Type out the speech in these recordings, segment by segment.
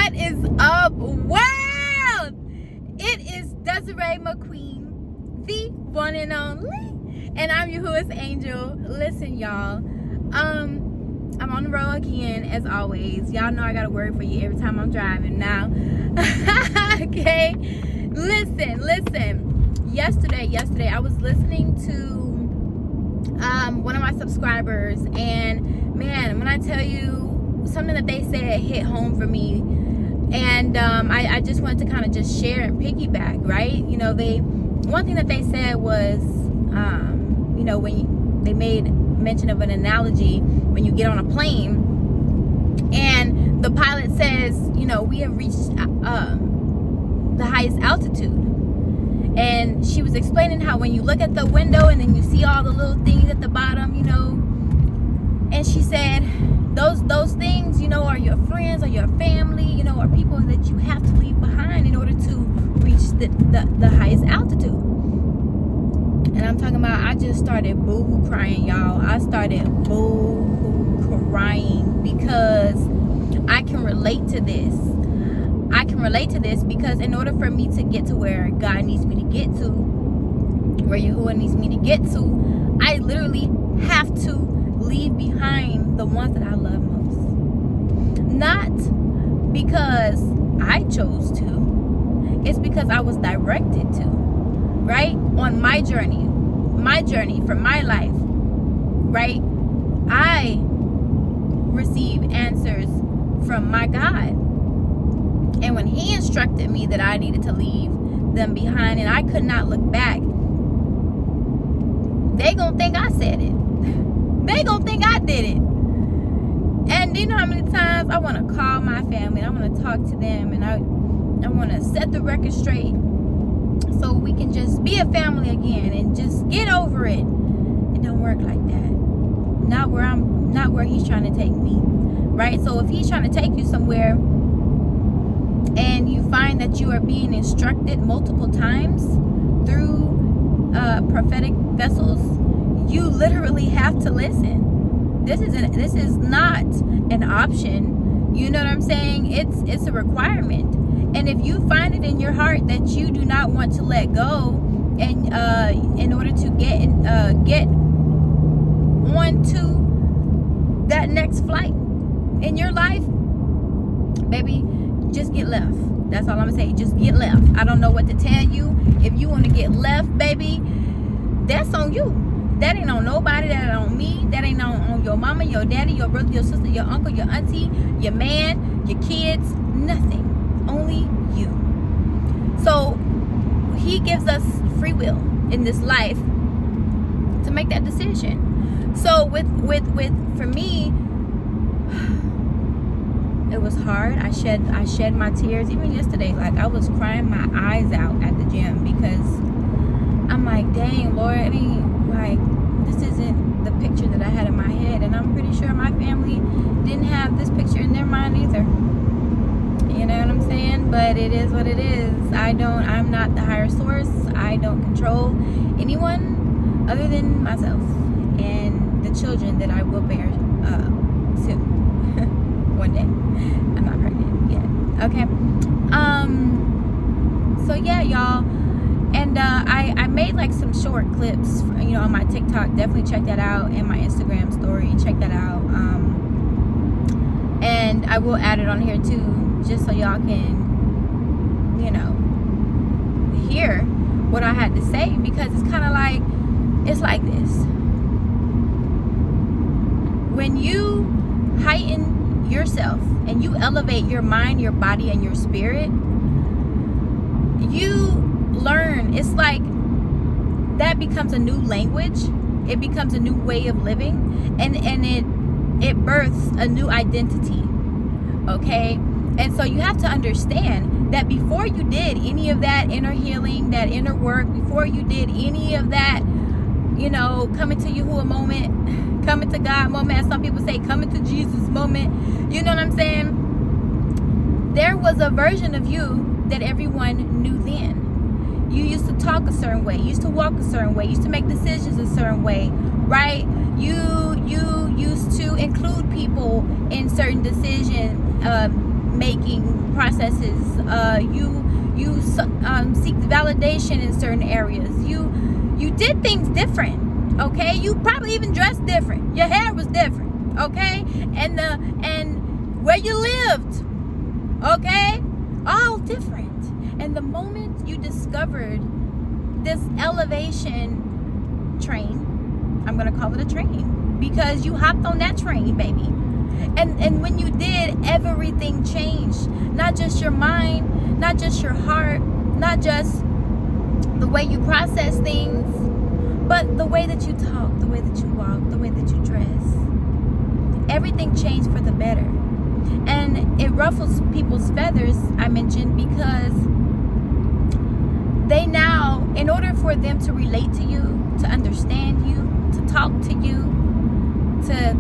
What is up, world? It is DesireaMcQueen, the one and only, and I'm YAHUAH'S angel. Listen, y'all, I'm on the road again, as always. Y'all know I got a word for you every time I'm driving now. Okay, listen. Yesterday, I was listening to one of my subscribers, and man, when I tell you, something that they said hit home for me, and I just wanted to kind of just share and piggyback, right? You know, one thing that they said was, you know, when they made mention of an analogy when you get on a plane, and the pilot says, you know, we have reached the highest altitude, and she was explaining how when you look at the window and then you see all the little things at the bottom, you know, and she said, those things, you know, are your friends or your family, you know, are people that you have to leave behind in order to reach the highest altitude. And I'm talking about, I just started boo-hoo crying, y'all. I started boo-hoo crying because I can relate to this. I can relate to this because in order for me to get to where God needs me to get to, where Yahuwah needs me to get to, I literally have to leave behind the ones that I love most. Not because I chose to, it's because I was directed to, right? On my journey for my life, right? I receive answers from my God. And when he instructed me that I needed to leave them behind and I could not look back, they gonna think I said it. They gonna think I did it. And you know how many times I want to call my family, I want to talk to them, and I want to set the record straight so we can just be a family again and just get over it. It don't work like that. Not where he's trying to take me, right? So if he's trying to take you somewhere and you find that you are being instructed multiple times through prophetic vessels, you literally have to listen. This is not an option. You know what I'm saying? It's a requirement. And if you find it in your heart that you do not want to let go, and in order to get on to that next flight in your life, baby, just get left. That's all I'm gonna say. Just get left. I don't know what to tell you. If you want to get left, baby, that's on you. That ain't on nobody. That ain't on me. That ain't on your mama, your daddy, your brother, your sister, your uncle, your auntie, your man, your kids. Nothing. Only you. So he gives us free will in this life to make that decision. So with for me, it was hard. I shed my tears. Even yesterday, like I was crying my eyes out at the gym because I'm like, dang, Lord, I mean, like, this isn't the picture that I had in my head, and I'm pretty sure my family didn't have this picture in their mind either. You know what I'm saying? But it is what it is. I'm not the higher source. I don't control anyone other than myself and the children that I will bear soon. One day. I'm not pregnant yet. Okay. So yeah, y'all. And I made like some short clips, you know, on my TikTok. Definitely check that out, and my Instagram story. Check that out. And I will add it on here too, just so y'all can, you know, hear what I had to say, because it's kind of like, it's like this. When you heighten yourself and you elevate your mind, your body, and your spirit, you learn. It's like that becomes a new language. It becomes a new way of living, and it births a new identity. Okay? And so you have to understand that before you did any of that inner healing, that inner work, before you did any of that, you know, coming to Yahuwah moment, coming to God moment, as some people say, coming to Jesus moment, you know what I'm saying? There was a version of you that everyone knew then. You used to talk a certain way. You used to walk a certain way. You used to make decisions a certain way, right? You used to include people in certain decision making processes. You seek validation in certain areas. You did things different, okay? You probably even dressed different. Your hair was different, okay? And where you lived, okay? All different. And the moment you discovered this elevation train, I'm gonna call it a train, because you hopped on that train, baby. And when you did, everything changed. Not just your mind, not just your heart, not just the way you process things, but the way that you talk, the way that you walk, the way that you dress. Everything changed for the better. And it ruffles people's feathers, I mentioned, because they now, in order for them to relate to you, to understand you, to talk to you, to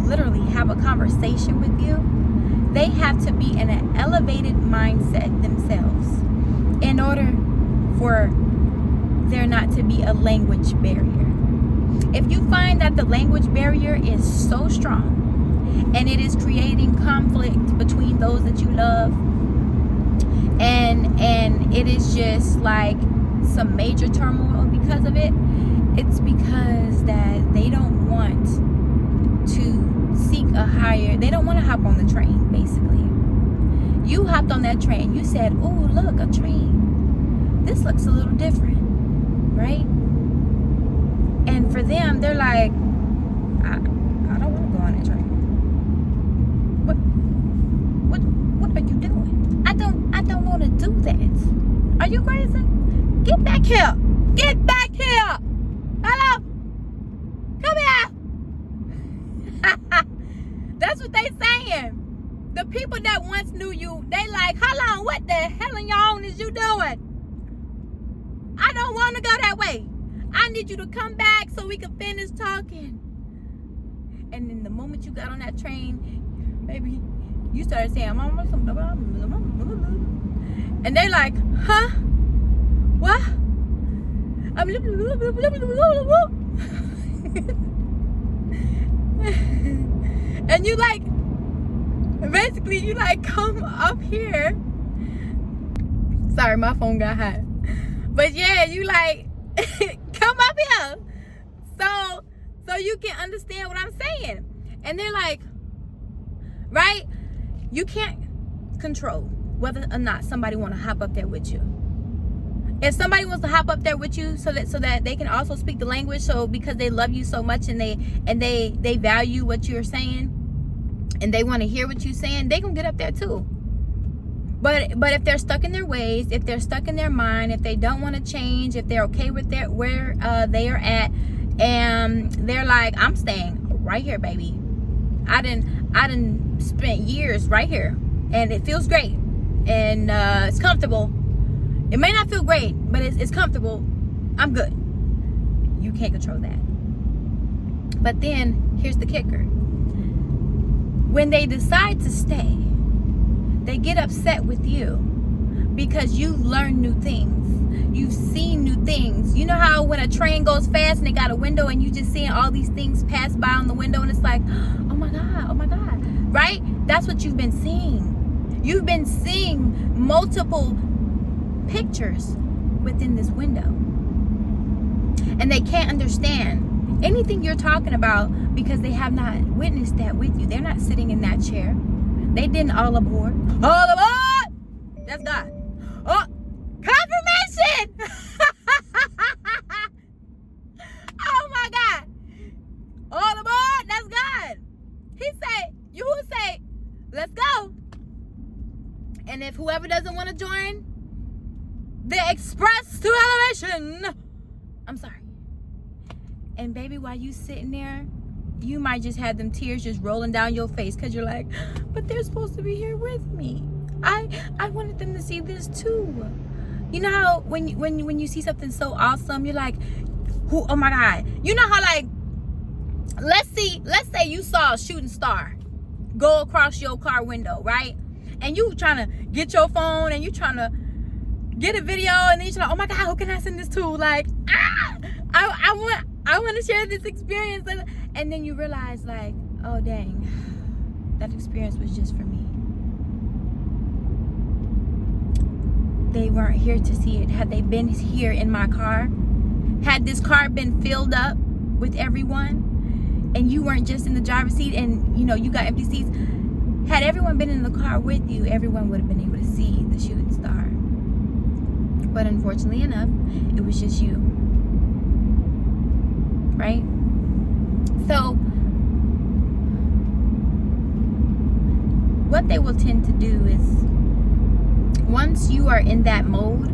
literally have a conversation with you, they have to be in an elevated mindset themselves in order for there not to be a language barrier. If you find that the language barrier is so strong and it is creating conflict between those that you love, and it is just like some major turmoil because of it, it's because that they don't want to seek a higher, they don't want to hop on the train, basically. You hopped on that train. You said, oh, look, a train. This looks a little different, right? And for them, they're like, I don't want to go on that train. What are you doing? I don't want to do that. Are you crazy? Get back here. Get back here. Hello? Come here. That's what they saying. The people that once knew you, they like, hold on, what the hell in your own is you doing? I don't want to go that way. I need you to come back so we can finish talking. And then the moment you got on that train, maybe you started saying, and they're like, huh? What? And you like, basically you like come up here. Sorry, my phone got hot. But yeah, you like come up here so you can understand what I'm saying. And they're like, right? You can't control whether or not somebody want to hop up there with you. If somebody wants to hop up there with you so that they can also speak the language, so because they love you so much and they value what you're saying and they want to hear what you're saying, they gonna get up there too. But if they're stuck in their ways, if they're stuck in their mind, if they don't want to change, if they're okay with where they are at, and they're like, I'm staying right here, baby. I done spent years right here, and it feels great, and it's comfortable. It may not feel great, but it's comfortable. I'm good. You can't control that. But then here's the kicker. When they decide to stay, they get upset with you because you've learned new things. You've seen new things. You know how when a train goes fast and they got a window and you just seeing all these things pass by on the window and it's like, oh my God, right? That's what you've been seeing. You've been seeing multiple pictures within this window. And they can't understand anything you're talking about because they have not witnessed that with you. They're not sitting in that chair. They didn't all aboard. All aboard! That's God. Oh, confirmation! Oh my God. All aboard, that's God. He said, you would say, let's go. And if whoever doesn't want to join the express to elevation, I'm sorry. And baby, while you sitting there, you might just have them tears just rolling down your face because you're like, but they're supposed to be here with me. I wanted them to see this too. You know how when you see something so awesome, you're like, who? Oh my God. You know how, like, let's say you saw a shooting star go across your car window, right? And you trying to get your phone and you trying to get a video, and then you're like, oh my God, who can I send this to? Like, I want to share this experience. And then you realize, like, oh dang, that experience was just for me. they weren't here to see it. Had they been here in my car, had this car been filled up with everyone, and you weren't just in the driver's seat and, you know, you got empty seats, had everyone been in the car with you, everyone would have been able to see the shooting star. But unfortunately enough, it was just you. Right? So, what they will tend to do is, once you are in that mode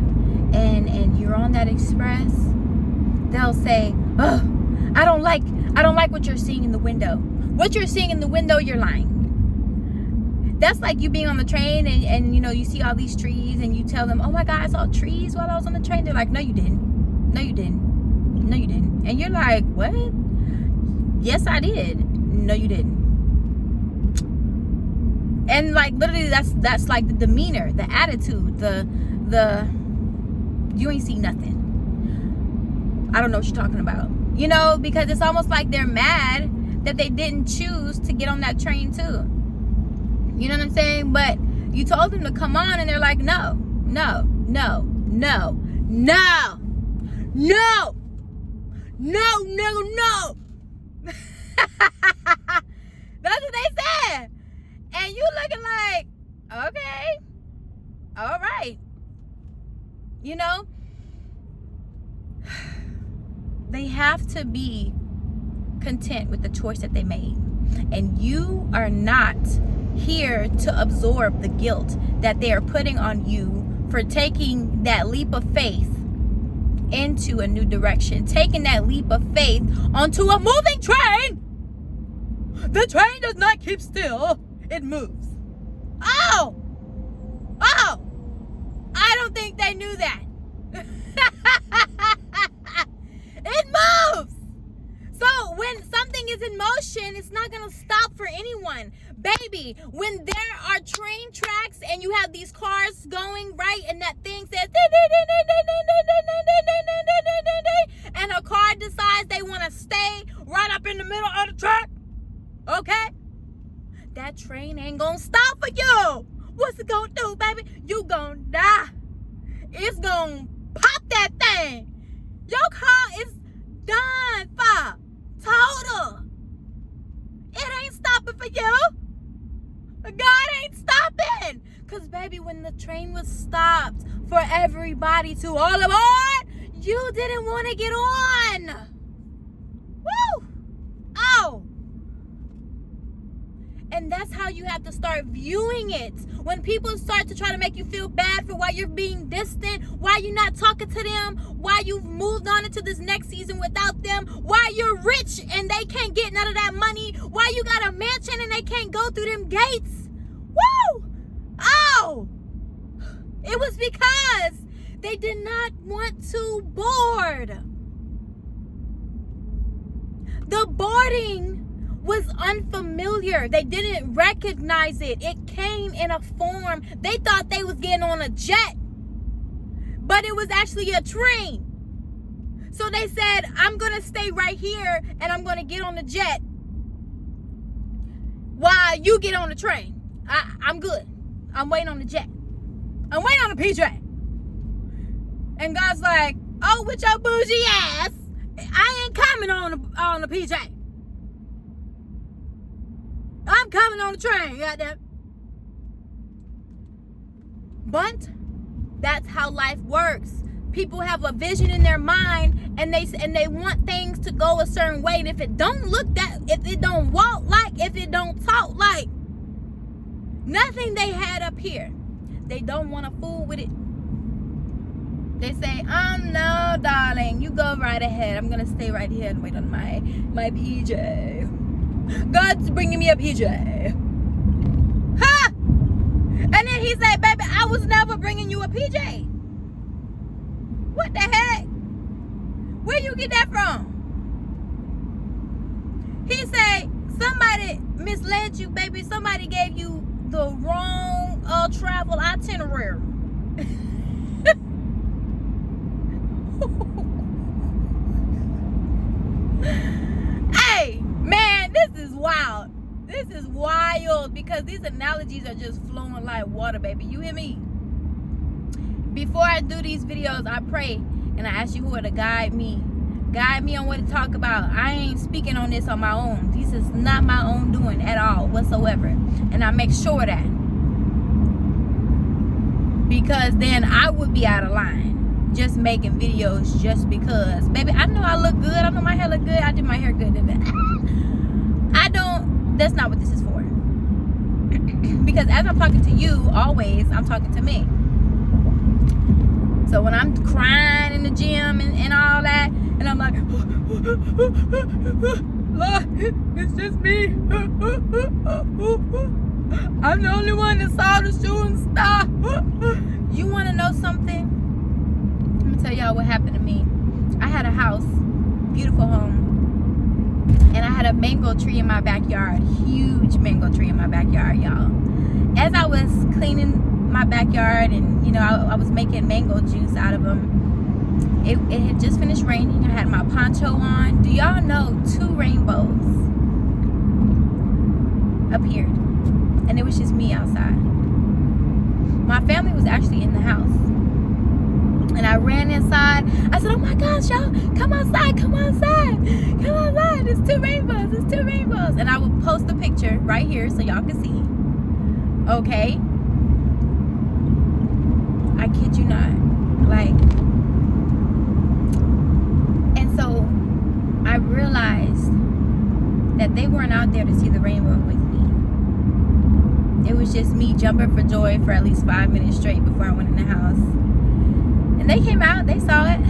and you're on that express, they'll say, oh, I don't like what you're seeing in the window. What you're seeing in the window, you're lying. That's like you being on the train and you know, you see all these trees and you tell them, oh my God, I saw trees while I was on the train. They're like, no, you didn't. No, you didn't. No, you didn't. And you're like, what? Yes, I did. No, you didn't. And like literally that's like the demeanor, the attitude, the you ain't see nothing. I don't know what you're talking about. You know, because it's almost like they're mad that they didn't choose to get on that train too. You know what I'm saying? But you told them to come on and they're like, no, no, no, no, no, no, no, no, no. That's what they said. And you looking like, okay, all right. You know, they have to be content with the choice that they made. And you are not here to absorb the guilt that they are putting on you for taking that leap of faith into a new direction, taking that leap of faith onto a moving train. The train does not keep still, it moves. Oh, I don't think they knew that. It moves. So when something is in motion, it's not going to stop for anyone. Baby, when there are train tracks and you have these cars going, right, and that thing says, and a car decides they want to stay right up in the middle of the track, okay? That train ain't going to stop for you. What's it going to do, baby? You going to die. It's going to pop that thing. Your car is done for. Total. It ain't stopping for you. God ain't stopping. Because, baby, when the train was stopped for everybody to all aboard, you didn't want to get on. Woo! Oh. And that's how you have to start viewing it. When people start to try to make you feel bad for why you're being distant, why you're not talking to them, why you've moved on into this next season without them, why you're rich and they can't get none of that money, why you got a mansion and they can't go through them gates. Woo! Oh! It was because they did not want to board. The boarding was unfamiliar. They didn't recognize it. It came in a form. They thought they was getting on a jet, but it was actually a train. So they said, I'm going to stay right here and I'm going to get on the jet while you get on the train. I'm good. I'm waiting on the jet. I'm waiting on the PJ. And God's like, oh, with your bougie ass, I ain't coming on the PJ. I'm coming on the train, goddamn. But that's how life works. People have a vision in their mind, and they want things to go a certain way. And if it don't look that, if it don't walk like, if it don't talk like, nothing they had up here, they don't want to fool with it. They say, no, darling, you go right ahead. I'm gonna stay right here and wait on my PJ. God's bringing me a PJ. Ha! And then he said, baby, I was never bringing you a PJ. What the heck? Where you get that from? He said, somebody misled you, baby. Somebody gave you the wrong travel itinerary. Hey, man, this is wild. This is wild because these analogies are just flowing like water, baby. You hear me? before I do these videos, I pray and I ask Yahuwah to guide me on what to talk about. I ain't speaking on this on my own. This is not my own doing at all whatsoever, and I make sure that, because then I would be out of line just making videos just because. Baby, I know I look good. I know my hair look good. I did my hair good today. That's not what this is for. Because as I'm talking to you, always I'm talking to me. So when I'm crying in the gym and all that, and I'm like, Lord, it's just me. I'm the only one that saw the shooting star. You want to know something? I'm going to tell y'all what happened to me. I had a house, beautiful home, and I had a mango tree in my backyard. Huge mango tree in my backyard, y'all. As I was cleaning my backyard and, you know, I was making mango juice out of them, it had just finished raining. I had my poncho on. Do y'all know 2 rainbows appeared? And it was just me outside. My family was actually in the house. And I ran inside. I said, oh my gosh, y'all, come outside, come outside. Come outside, there's 2 rainbows, there's 2 rainbows. And I will post a picture right here so y'all can see. Okay? I kid you not. Like, and so I realized that they weren't out there to see the rainbow with me. It was just me jumping for joy for at least 5 minutes straight before I went in the house. And they came out, they saw it,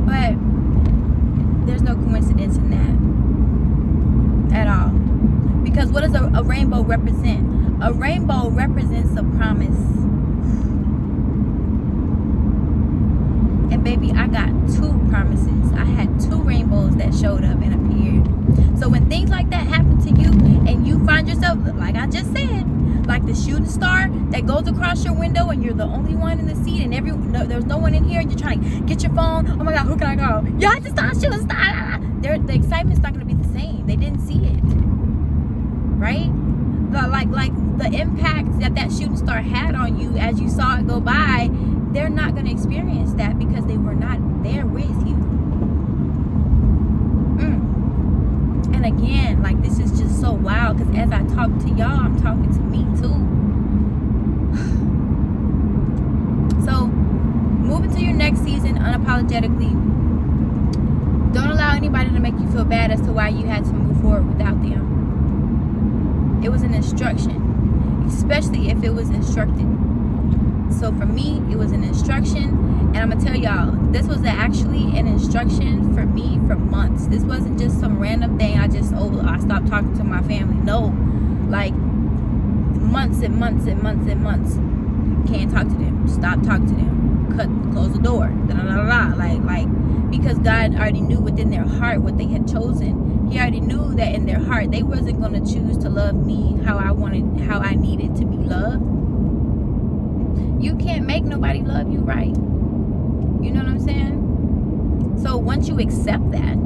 but there's no coincidence in that at all. Because what does a rainbow represent? A rainbow represents a promise. And baby, I got 2 promises. I had 2 rainbows that showed up and appeared. So when things like that happen to you and you find yourself, like I just said, like the shooting star that goes across your window and you're the only one in the seat and there's no one in here and you're trying to get your phone. Oh my God, who can I call? Yeah, I just saw a shooting star. The excitement's not going to be the same. They didn't see it. Right? Like the impact that shooting star had on you as you saw it go by, they're not going to experience that because they were not there with you. And again, like, this is just so wild because as I talk to y'all, I'm talking to me too. So, moving to your next season unapologetically. Don't allow anybody to make you feel bad as to why you had to move forward without them. It was an instruction, especially if it was instructed. So for me, it was an instruction, and I'm gonna tell y'all, this was actually an instruction for me for months. This wasn't just some random thing I stopped talking to my family. No, like months and months and months and months. Can't talk to them. Stop talking to them. Close the door. Like because God already knew within their heart what they had chosen. He already knew that in their heart they wasn't gonna choose to love me how I needed to be loved. You can't make nobody love you right. You know what I'm saying? So once you accept that,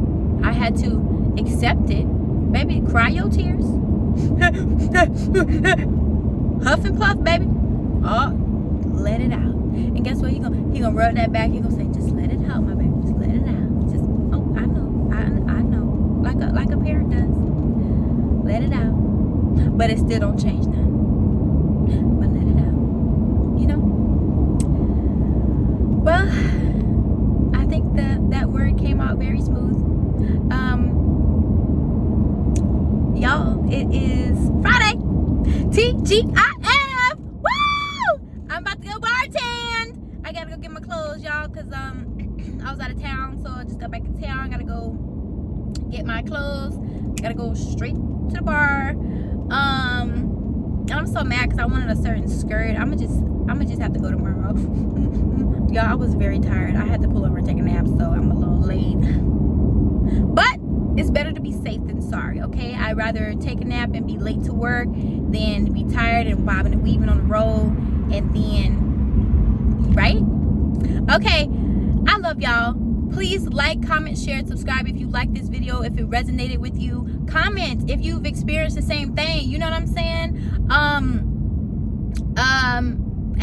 I had to accept it. Baby, cry your tears. Huff and puff, baby. Oh, let it out. And guess what? He gonna rub that back. He gonna say, just let it out, my baby. Just let it out. Just, oh, I know. Like a parent does. Let it out. But it still don't change nothing. But let it out. You know? Well, I think that word came out very smooth. Y'all, it is Friday. TGIF. Woo! I'm about to go bartend. I gotta go get my clothes, y'all, because I was out of town, so I just got back in town. I gotta go get my clothes. Gotta go straight to the bar. And I'm so mad because I wanted a certain skirt. I'm gonna just have to go tomorrow. Y'all, I was very tired. I had to pull over and take a nap, so I'm a little late. But it's better to be safe than sorry, okay? I'd rather take a nap and be late to work than be tired and bobbing and weaving on the road and then, right? Okay, I love y'all. Please like, comment, share, and subscribe if you like this video, if it resonated with you. Comment if you've experienced the same thing. You know what I'm saying?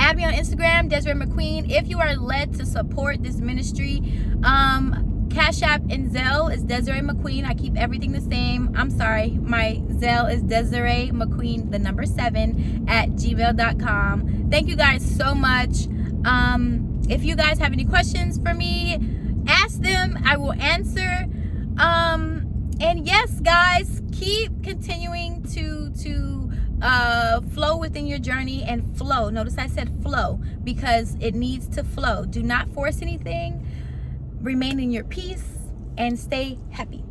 add me on Instagram, DesireaMcQueen. If you are led to support this ministry, Cash App and Zelle is DesireaMcQueen. I keep everything the same. I'm sorry, my Zelle is DesireaMcQueen, the number 7 at gmail.com. Thank you guys so much. If you guys have any questions for me, ask them. I will answer. And yes, guys, keep continuing to flow within your journey and flow. Notice I said flow because it needs to flow. Do not force anything. Remain in your peace and stay happy.